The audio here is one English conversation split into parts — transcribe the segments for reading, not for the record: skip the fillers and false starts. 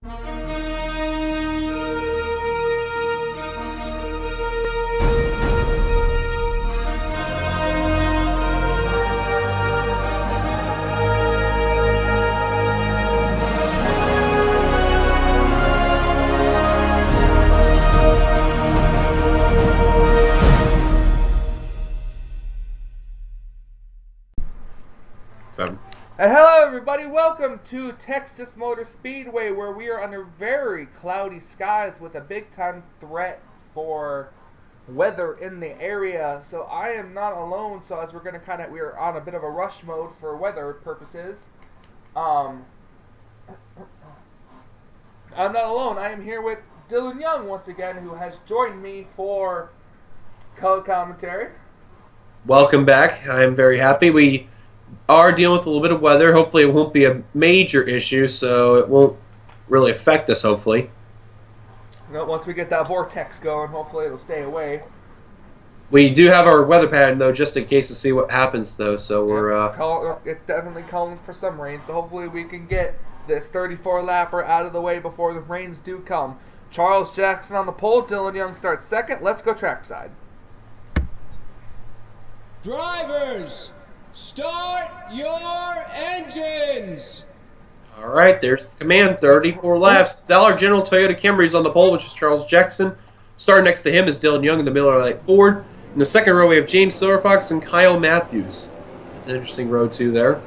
And hello everybody, welcome to Texas Motor Speedway, where we are under very cloudy skies with a big time threat for weather in the area. So I am not alone, so as we're on a bit of a rush mode for weather purposes. I'm not alone. I am here with Dillon Young once again, who has joined me for color commentary. Welcome back. I'm very happy. We are dealing with a little bit of weather. Hopefully it won't be a major issue, so it won't really affect us, hopefully. Once we get that vortex going, hopefully it'll stay away. We do have our weather pattern, though, just in case to see what happens, though, so we're... It's definitely calling for some rain, so hopefully we can get this 34-lapper out of the way before the rains do come. Charles Jackson on the pole, Dillon Young starts second. Let's go trackside. Drivers, start your engines! All right, there's the command, 34 laps. Dollar General Toyota Camry's on the pole, which is Charles Jackson. Starting next to him is Dillon Young in the Miller Lite Ford. In the second row, we have James Silverfox and Kyle Matthews. It's an interesting row, too, there.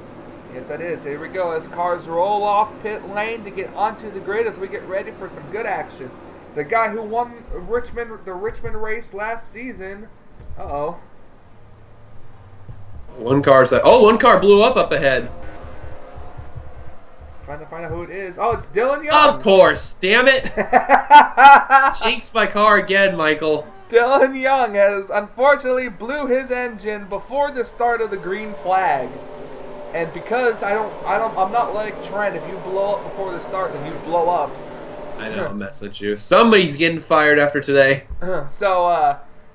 Yes, that is. Here we go as cars roll off pit lane to get onto the grid as we get ready for some good action. The guy who won the Richmond race last season, One car blew up ahead. Trying to find out who it is. Oh, it's Dillon Young. Of course, damn it. Jinxed my car again, Michael. Dillon Young has unfortunately blew his engine before the start of the green flag. And because I'm not like Trent, if you blow up before the start, then you blow up. I know, I'm messing with you. Somebody's getting fired after today.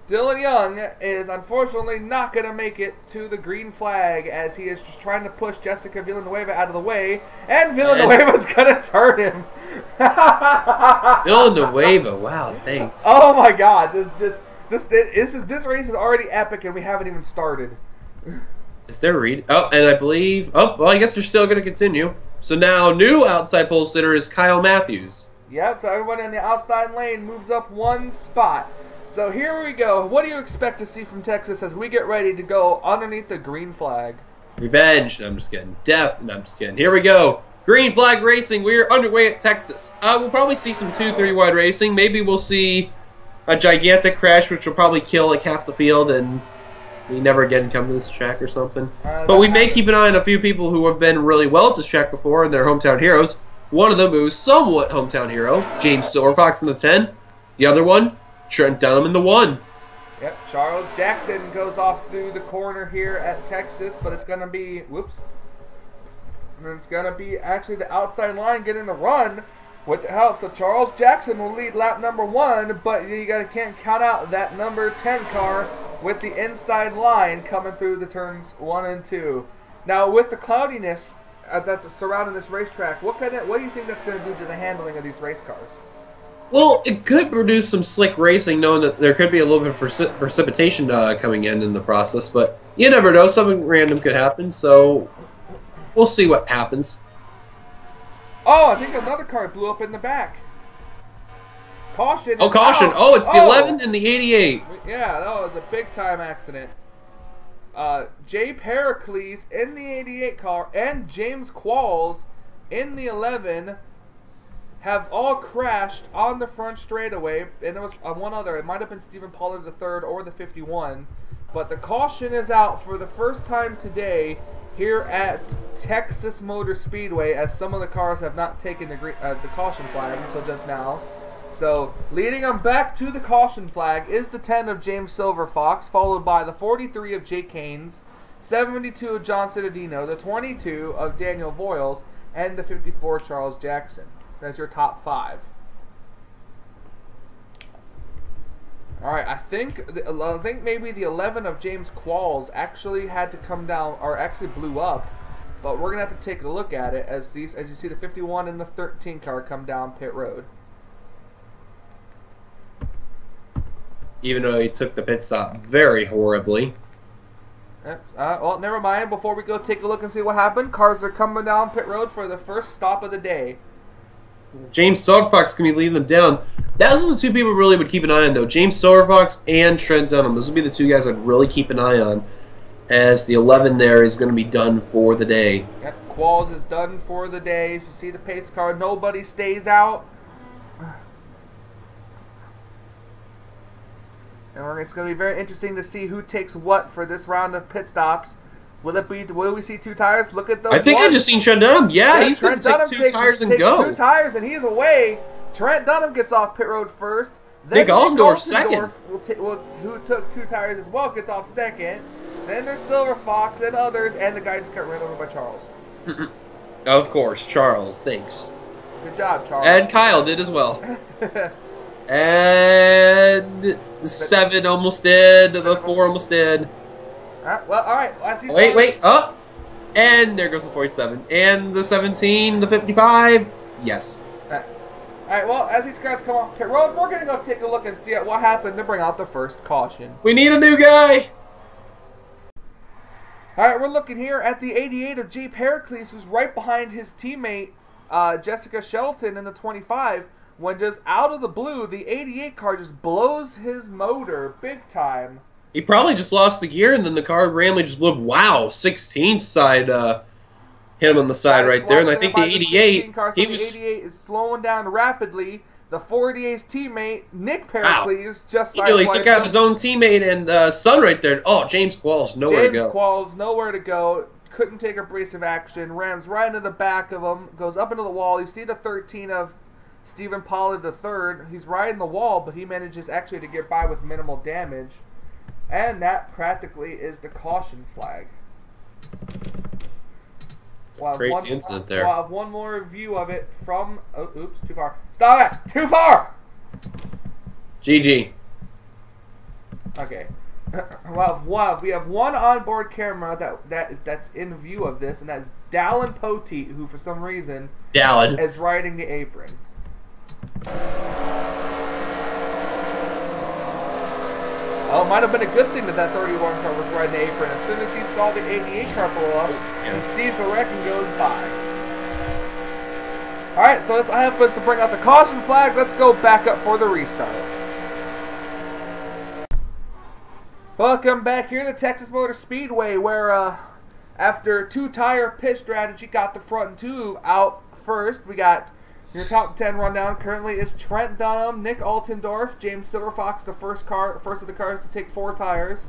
Dillon Young is unfortunately not going to make it to the green flag as he is just trying to push Jessica Villanueva out of the way, and Villanueva's going to turn him. Villanueva, wow, thanks. Oh my God, this race is already epic and we haven't even started. Is there read? Oh, and I believe, well, I guess they're still going to continue. So now new outside pole sitter is Kyle Matthews. Yep, so everyone in the outside lane moves up one spot. So here we go. What do you expect to see from Texas as we get ready to go underneath the green flag? Revenge. No, I'm just kidding. Death. No, I'm just kidding. Here we go. Green flag racing. We're underway at Texas. We'll probably see some 2-3 wide racing. Maybe we'll see a gigantic crash, which will probably kill like half the field, and we never again come to this track or something. But we may keep an eye on a few people who have been really well at this track before and they're hometown heroes. One of them who's somewhat hometown hero, James Silverfox in the 10. The other one, Trent Dunham in the 1. Yep, Charles Jackson goes off through the corner here at Texas, but it's going to be, it's going to be actually the outside line getting the run with the help. So Charles Jackson will lead lap number 1, but you can't count out that number 10 car with the inside line coming through the turns 1 and 2. Now with the cloudiness that's surrounding this racetrack, what do you think that's going to do to the handling of these race cars? Well, it could produce some slick racing, knowing that there could be a little bit of precipitation coming in the process, but you never know. Something random could happen, so we'll see what happens. Oh, I think another car blew up in the back. Caution. Oh, caution. Oh, it's the 11 and the 88. Yeah, that was a big-time accident. Jay Pericles in the 88 car and James Qualls in the 11 have all crashed on the front straightaway, and there was one other. It might have been Stephen Pollard the 3rd or the 51, but the caution is out for the first time today here at Texas Motor Speedway, as some of the cars have not taken the caution flag until just now. So leading them back to the caution flag is the 10 of James Silverfox, followed by the 43 of Jake Haynes, 72 of John Cittadino, the 22 of Daniel Voiles, and the 54 Charles Jackson. That's your top 5. All right, I think maybe the 11 of James Qualls actually had to come down, or actually blew up, but we're gonna have to take a look at it as you see the 51 and the 13 car come down pit road. Even though he took the pit stop very horribly. Well, never mind. Before we go take a look and see what happened, cars are coming down pit road for the first stop of the day. James Silverfox can be leading them down. Those are the two people really would keep an eye on, though. James Silverfox and Trent Dunham. Those would be the two guys I'd really keep an eye on, as the 11 there is going to be done for the day. Yep, Qualls is done for the day. As you see the pace car, nobody stays out. And it's going to be very interesting to see who takes what for this round of pit stops. Will we see 2 tires? Look at those. I think I just seen Trent Dunham. Yeah, he's going to take 2 tires and go. 2 tires and he's away. Trent Dunham gets off pit road first. Then Nick Allendorf second. Who took 2 tires as well, gets off second. Then there's Silver Fox and others, and the guy just got ran over by Charles. Of course, Charles. Thanks. Good job, Charles. And Kyle did as well. And the 7 almost did. The 4 almost did. Well, all right. Wait. Oh! And there goes the 47. And the 17, the 55. Yes. All right, well, as these guys come off pit road, we're going to go take a look and see what happened to bring out the first caution. We need a new guy! All right, we're looking here at the 88 of Jay Pericles, who's right behind his teammate, Jessica Shelton, in the 25, when just out of the blue, the 88 car just blows his motor big time. He probably just lost the gear, and then the car randomly just blew. Wow, 16th side hit him on the side right there. And I think the 88, he was... The 88 is slowing down rapidly. The 48's teammate, Nick Pericles, just he nearly took out his own teammate and son right there. Oh, James Qualls, nowhere to go. James Qualls, nowhere to go. Couldn't take abrasive action. Rams right into the back of him. Goes up into the wall. You see the 13 of Stephen Pollard III. He's riding the wall, but he manages actually to get by with minimal damage. And that practically is the caution flag. Crazy incident there. We'll have one more view of it from... Oh, oops, too far. Stop it! Too far! GG. Okay. Well, we have one onboard camera that's in view of this, and that's Dallin Poteet, who for some reason is riding the apron. Oh, it might have been a good thing that 31 car was riding the apron. As soon as he saw the 88 car pull up, he sees the wreck and goes by. Alright, so this happens to bring out the caution flag. Let's go back up for the restart. Welcome back here to Texas Motor Speedway, where after 2-tire pit strategy got the front 2 out first. We got your top 10 rundown currently is Trent Dunham, Nick Altendorf, James Silverfox, the first of the cars to take 4 tires.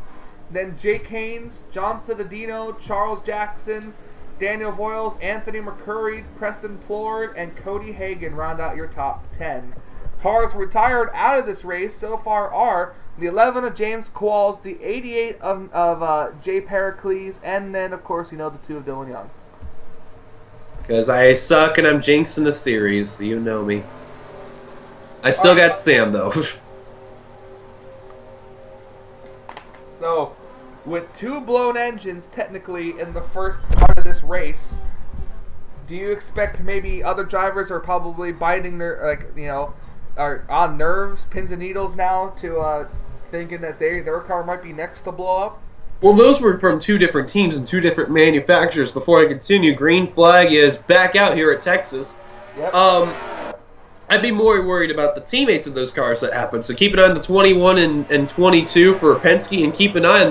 Then Jake Haynes, John Cittadino, Charles Jackson, Daniel Voiles, Anthony McCurry, Preston Plord, and Cody Hagan round out your top 10. Cars retired out of this race so far are the 11 of James Qualls, the 88 of Jay Pericles, and then, of course, the 2 of Dillon Young. Because I suck and I'm jinxing the series. You know me. I still got Sam, though. So, with 2 blown engines, technically, in the first part of this race, do you expect maybe other drivers are probably biting their, are on nerves, pins and needles now, to thinking that their car might be next to blow up? Well, those were from 2 different teams and 2 different manufacturers. Before I continue, green flag is back out here at Texas. Yep. I'd be more worried about the teammates of those cars that happened. So keep an eye on the 21 and 22 for Penske, and keep an eye on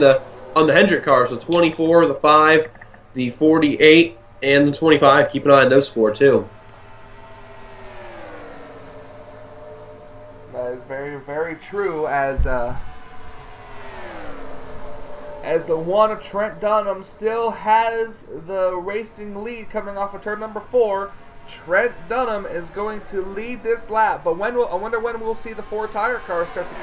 the Hendrick cars, the 24, the 5, the 48, and the 25. Keep an eye on those 4 too. That is very, very true. As the 1 of Trent Dunham still has the racing lead coming off of turn number 4, Trent Dunham is going to lead this lap. But I wonder when we'll see the 4-tire cars start to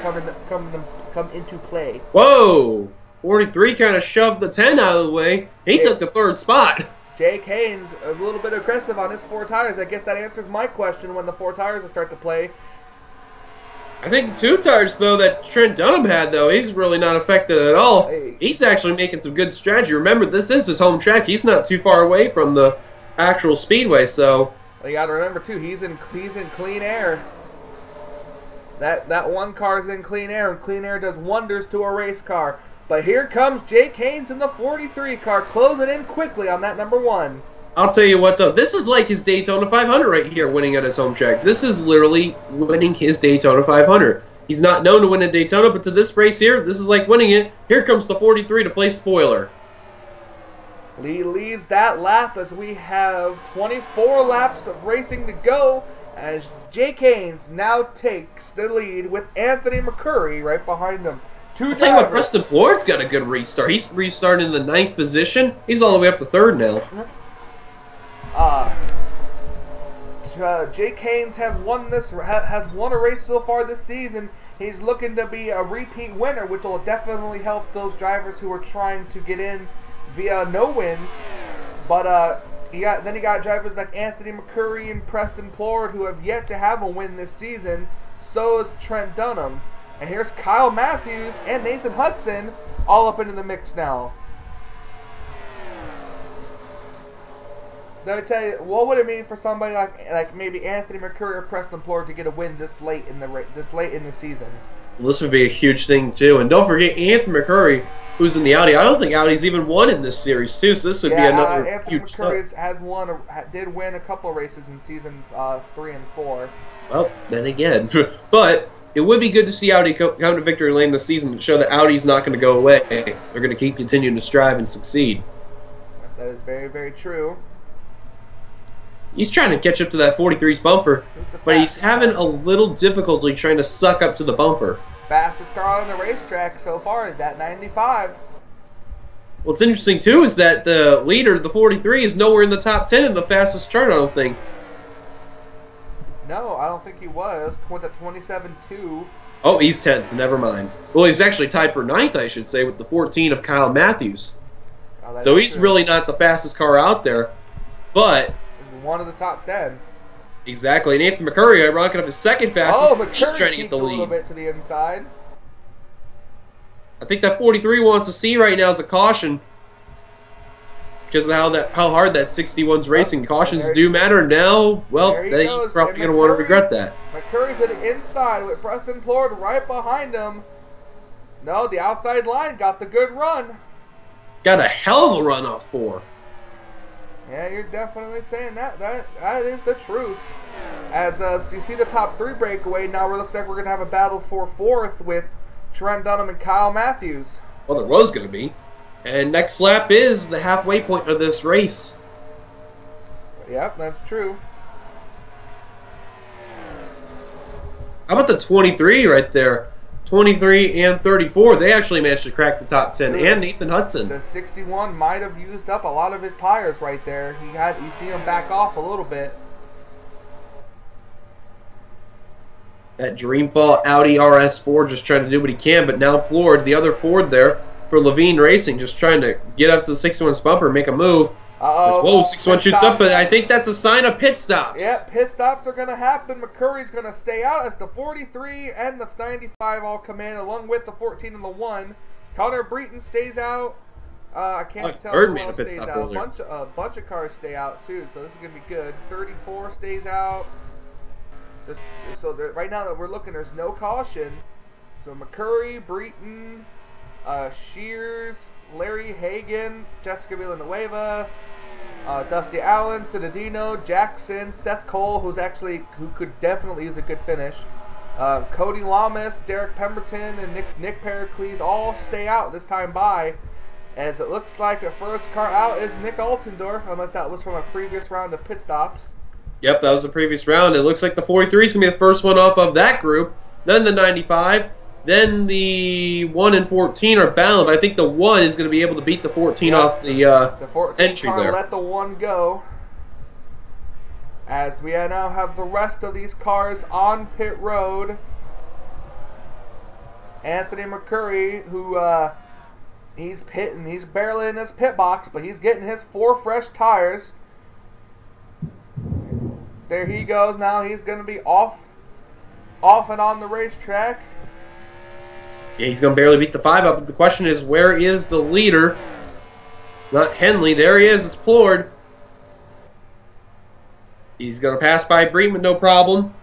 come into play. Whoa! 43 kind of shoved the 10 out of the way. He took the 3rd spot. Jake Haynes a little bit aggressive on his 4 tires. I guess that answers my question when the 4 tires will start to play. I think the 2 tires, though, that Trent Dunham had, though, he's really not affected at all. Hey. He's actually making some good strategy. Remember, this is his home track. He's not too far away from the actual speedway, so... Well, you got to remember, too, he's in clean air. That one car is in clean air, and clean air does wonders to a race car. But here comes Jake Haynes in the 43 car, closing in quickly on that number 1. I'll tell you what, though, this is like his Daytona 500 right here, winning at his home track. This is literally winning his Daytona 500. He's not known to win a Daytona, but to this race here, this is like winning it. Here comes the 43 to play spoiler. Lee leads that lap as we have 24 laps of racing to go, as Jake Haynes now takes the lead with Anthony McCurry right behind him. I'll tell you what, Preston Floyd's got a good restart. He's restarted in the 9th position. He's all the way up to 3rd now. Jake Haynes has won a race so far this season. He's looking to be a repeat winner, which will definitely help those drivers who are trying to get in via no wins. But you got drivers like Anthony McCurry and Preston Plord who have yet to have a win this season. So is Trent Dunham. And here's Kyle Matthews and Nathan Hudson all up into the mix now. Let me tell you, what would it mean for somebody like maybe Anthony McCurry or Preston Plord to get a win this late in the season? Well, this would be a huge thing too, and don't forget Anthony McCurry, who's in the Audi. I don't think Audi's even won in this series too, so this would be another Anthony huge McCurry did win a couple of races in season 3 and 4. Well, then again, but it would be good to see Audi come to victory lane this season and show that Audi's not going to go away. They're going to keep continuing to strive and succeed. That is very, very true. He's trying to catch up to that 43's bumper, but he's having a little difficulty trying to suck up to the bumper. Fastest car on the racetrack so far is at 95. What's interesting, too, is that the leader, the 43, is nowhere in the top 10 in the fastest chart, I don't think. No, I don't think he was. Went at 27.2. Oh, he's 10th. Never mind. Well, he's actually tied for 9th, I should say, with the 14 of Kyle Matthews. Oh, so he's really not the fastest car out there, but... one of the top 10. Exactly. And Anthony McCurry, ironically enough, his second fastest. McCurry He's trying to get the lead. A little bit to the inside. I think that 43 wants to see right now is a caution because of how hard that 61's racing. Cautions do matter now. Well, he's probably going to want to regret that. McCurry to the inside with Preston Plord right behind him. No, the outside line got the good run. Got a hell of a run off 4. Yeah, you're definitely saying that. That is the truth. As you see the top 3 breakaway, now it looks like we're going to have a battle for 4th with Trent Dunham and Kyle Matthews. Well, there was going to be. And next lap is the halfway point of this race. Yep, that's true. How about the 23 right there? 23 and 34, they actually managed to crack the top 10, and Nathan Hudson. The 61 might have used up a lot of his tires right there. You see him back off a little bit. That Dreamfall Audi RS4 just trying to do what he can, but now Plord, the other Ford there for Levine Racing, just trying to get up to the 61's bumper and make a move. Whoa, 61 shoots up, but I think that's a sign of pit stops. Yep, pit stops are going to happen. McCurry's going to stay out as the 43 and the 95 all come in, along with the 14 and the 1. Connor Breton stays out. I can't tell who else stays out. A bunch of cars stay out, too, so this is going to be good. 34 stays out. Right now that we're looking, there's no caution. So McCurry, Breton, Shears, Larry Hagan, Jessica Villanueva, Dusty Allen, Citadino, Jackson, Seth Cole, who could definitely use a good finish. Cody Lamas, Derek Pemberton, and Nick Pericles all stay out this time by. As it looks like the first car out is Nick Altendorf, unless that was from a previous round of pit stops. Yep, that was the previous round. It looks like the 43 is going to be the first one off of that group. Then the 95. Then the 1 and 14 are bound. I think the 1 is going to be able to beat the 14 off the 14 entry car there. Let the 1 go. As we now have the rest of these cars on pit road. Anthony McCurry, who he's pitting. He's barely in his pit box, but he's getting his 4 fresh tires. There he goes now. He's going to be off off and on the racetrack. Yeah, he's going to barely beat the 5 up. But the question is, where is the leader? It's not Henley. There he is. It's Plord. He's going to pass by Breeden with no problem.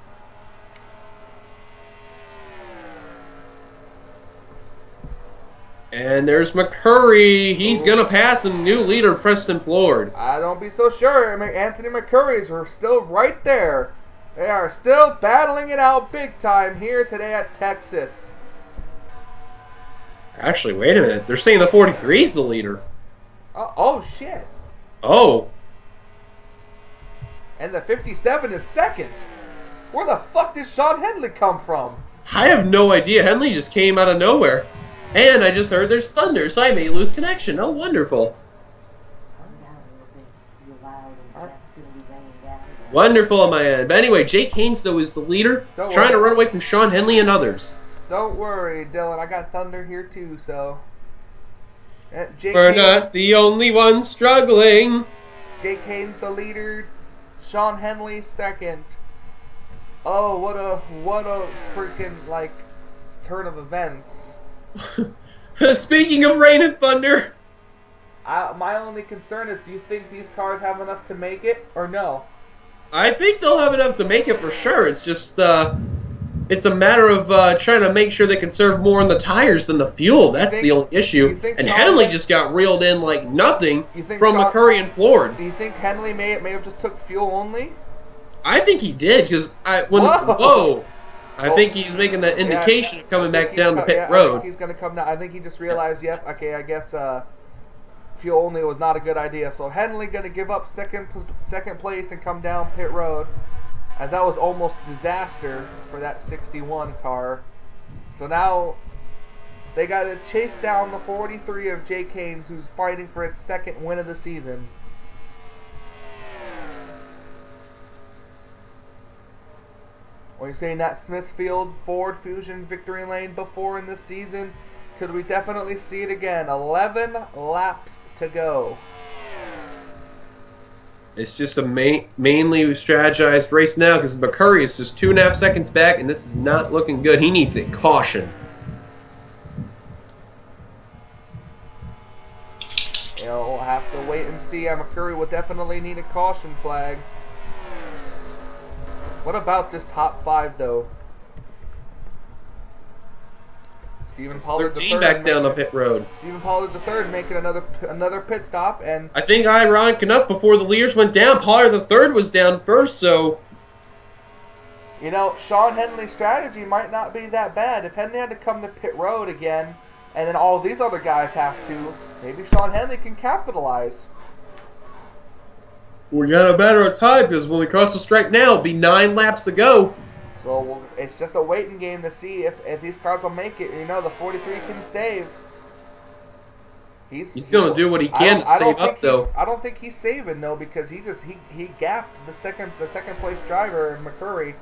And there's McCurry. He's going to pass the new leader, Preston Plord. I don't be so sure. I mean, Anthony McCurry's are still right there. They are still battling it out big time here today at Texas. Actually, wait a minute. They're saying the 43 is the leader. Oh, shit. Oh. And the 57 is second. Where the fuck did Sean Henley come from? I have no idea. Henley just came out of nowhere. And I just heard there's thunder, so I may lose connection. Oh, wonderful. Wonderful on my end. But anyway, Jake Haynes, though, is the leader, trying to run away from Sean Henley and others. Don't worry, Dillon. I got thunder here, too, so... We're not the only ones struggling. Jake Haynes, the leader. Sean Henley, second. Oh, what a freaking, like, turn of events. Speaking of rain and thunder, my only concern is, do you think these cars have enough to make it, or no? I think they'll have enough to make it for sure. It's just, it's a matter of trying to make sure they conserve more on the tires than the fuel. That's the only issue. And Henley just got reeled in like nothing from McCurry and Plord. Do you think Henley may have just took fuel only? I think he did, because whoa. I think he's making that indication of coming back down the pit road. I think he's going to come down. I think he just realized, yep, okay, I guess fuel only was not a good idea. So Henley going to give up second place and come down pit road, as that was almost disaster for that 61 car. So now they got to chase down the 43 of Jake Haynes, who's fighting for his second win of the season. What are you saying, that Smithfield Ford Fusion victory lane before in this season? Could we definitely see it again? 11 laps to go. It's just a mainly strategized race now, because McCurry is just 2.5 seconds back, and this is not looking good. He needs a caution. We'll have to wait and see. McCurry will definitely need a caution flag. What about this top 5, though? Stephen Pollard the third back down the pit road. Stephen Pollard the third making another pit stop, and I think ironic enough, before the leaders went down, Pollard the third was down first. So, you know, Sean Henley's strategy might not be that bad. If Henley had to come to pit road again, and then all these other guys have to, maybe Sean Henley can capitalize. We got a matter of time, because when we cross the stripe now, it'll be 9 laps to go. So it's just a waiting game to see if these cars will make it. You know, the 43 can save. He's going to do what he can to save up, though. I don't think he's saving, though, because he gapped the second place driver, McCurry,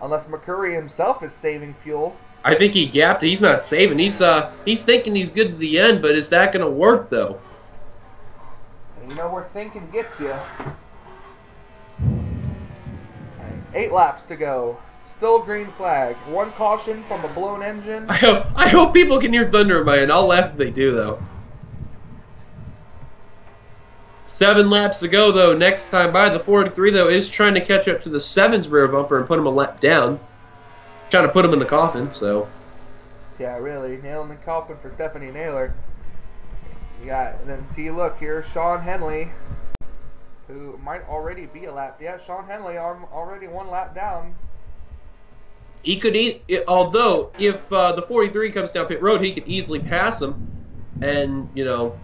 unless McCurry himself is saving fuel. I think he gapped. He's not saving. He's thinking he's good to the end, but is that going to work, though? And you know where thinking gets you. 8 laps to go. Still green flag. 1 caution from a blown engine. I hope people can hear thunder in my end. I'll laugh if they do, though. 7 laps to go, though. Next time by, the 43, though, is trying to catch up to the 7's rear bumper and put him a lap down. Trying to put him in the coffin, so. Yeah, really. Nailing the coffin for Stephanie Naylor. And then see, look, here's Sean Henley, who might already be a lap. Yeah, Sean Henley already 1 lap down. He could, although, if the 43 comes down pit road, he could easily pass him and, you know,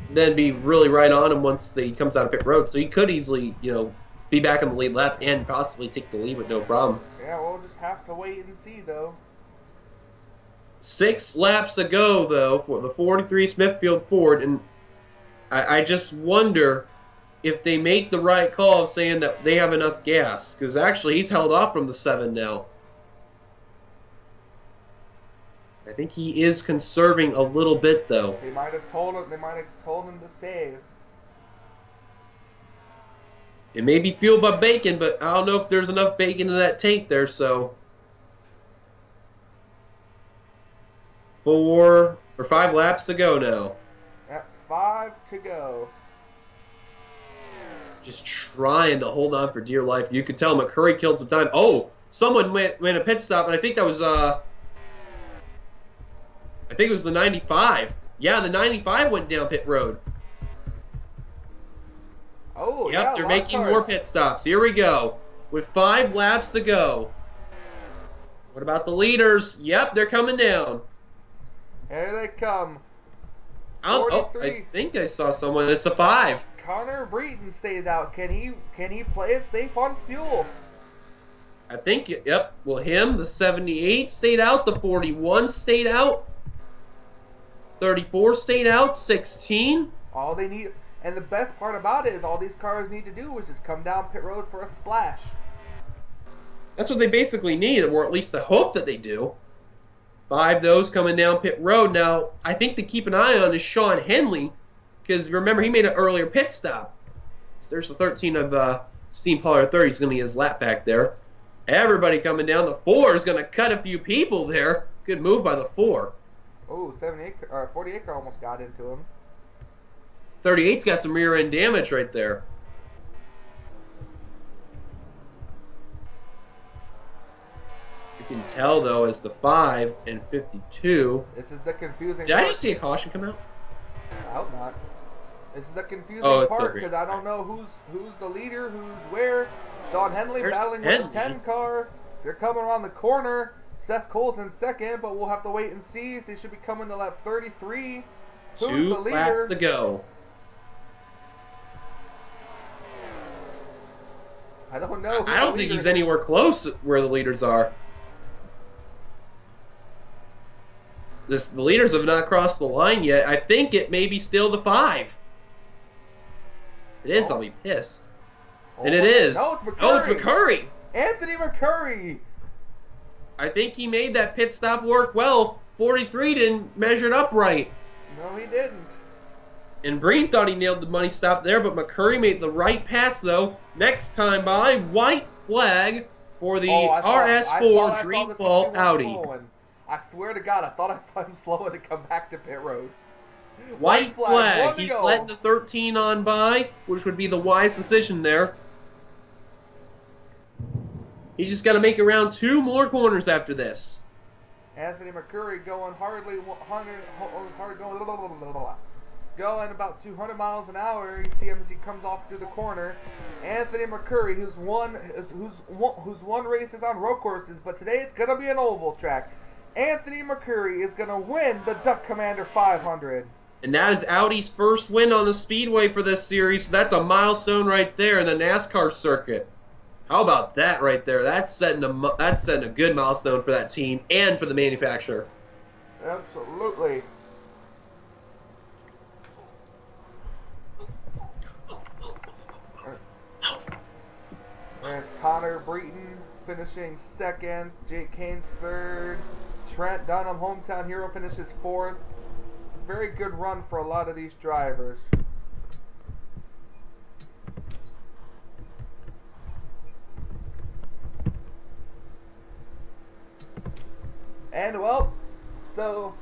then be really right on him once he comes out of pit road. So he could easily, you know, be back on the lead lap and possibly take the lead with no problem. Yeah, we'll just have to wait and see, though. 6 laps to go, though, for the 43 Smithfield Ford, and I just wonder if they make the right call of saying that they have enough gas, because actually he's held off from the 7 now. I think he is conserving a little bit, though. They might have told him to save. It may be fueled by bacon, but I don't know if there's enough bacon in that tank there, so 4 or 5 laps to go now. At 5 to go. Just trying to hold on for dear life. You could tell McCurry killed some time. Oh, someone went a pit stop, and I think that was I think it was the 95. Yeah, the 95 went down pit road. Oh, yep, yeah, they're making more pit stops. Here we go. With 5 laps to go. What about the leaders? Yep, they're coming down. Here they come. Oh, I think I saw someone. It's a 5. Connor Breton stays out. Can he play it safe on fuel? I think, yep. Well, him, the 78 stayed out. The 41 stayed out. 34 stayed out. 16. All they need, and the best part about it is all these cars need to do is just come down pit road for a splash. That's what they basically need, or at least the hope that they do. 5 those coming down pit road. Now, I think to keep an eye on is Sean Henley, because remember, he made an earlier pit stop. So there's the 13 of Steam Pollard 30. He's going to get his lap back there. Everybody coming down. The 4 is going to cut a few people there. Good move by the 4. Oh, 48 car almost got into him. 38's got some rear end damage right there. You can tell though, as the 5 and 52. This is the confusing. Did I just see a caution come out? I hope not. This is the confusing part because I don't know who's the leader, who's where. Sean Henley battling with the 10 car. They're coming around the corner. Seth Cole's in second, but we'll have to wait and see. They should be coming to lap 33. Who's 2 the leader? laps to go. I don't know. I don't think he's anywhere close where the leaders are. The leaders have not crossed the line yet. I think it may be still the 5. It is. I'll be pissed. And it is. No, it's McCurry. Oh, it's McCurry. Anthony McCurry. I think he made that pit stop work well. 43 didn't measure it up right. No, he didn't. And Breen thought he nailed the money stop there, but McCurry made the right pass, though. Next time by, white flag for the RS4 Dreamfall Audi. I swear to God, I thought I saw him slowing to come back to pit road. White flag. He's letting the 13 on by, which would be the wise decision there. He's just got to make around 2 more corners after this. Anthony McCurry going going about 200 miles an hour. You see him as he comes off through the corner. Anthony McCurry, who's won races on road courses, but today it's gonna be an oval track. Anthony McCurry is gonna win the Duck Commander 500. And that is Audi's first win on the speedway for this series. So that's a milestone right there in the NASCAR circuit. How about that right there? That's setting a good milestone for that team and for the manufacturer. Absolutely. And Connor Breton finishing second, Jake Haynes third, Trent Dunham, hometown hero, finishes fourth. Very good run for a lot of these drivers. And well, so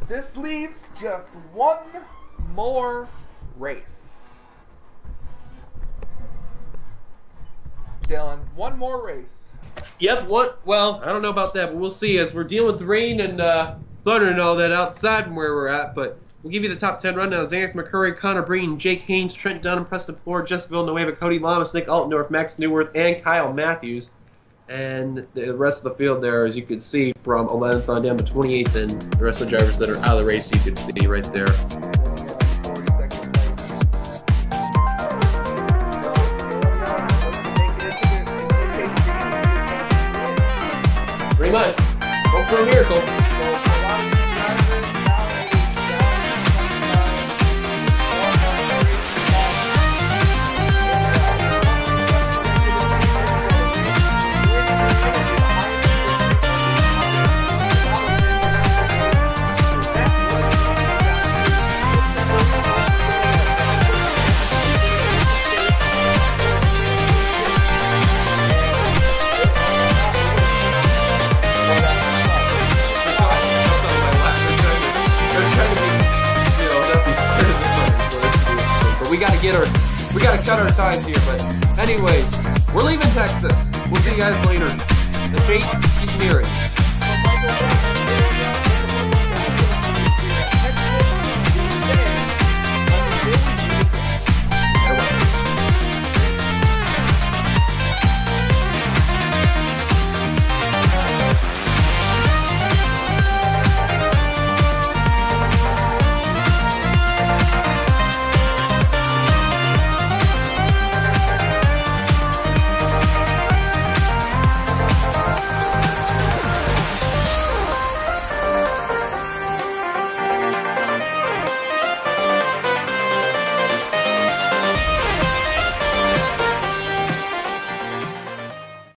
this leaves just one more race. Dillon, one more race. Yep, well, I don't know about that, but we'll see as we're dealing with rain and thunder and all that outside from where we're at, but we'll give you the top 10 rundowns. Anthony McCurry, Connor Breen, Jake Haynes, Trent Dunham, Preston Ford, Jessica Villanueva, Cody Lamas, Nick Altendorf, Max Newworth, and Kyle Matthews. And the rest of the field there, as you can see, from 11th on down to 28th, and the rest of the drivers that are out of the race, you can see right there. Pretty much. Hope for a miracle. gotta cut our ties here, but anyways, we're leaving Texas. We'll see you guys later. The chase keeps nearing.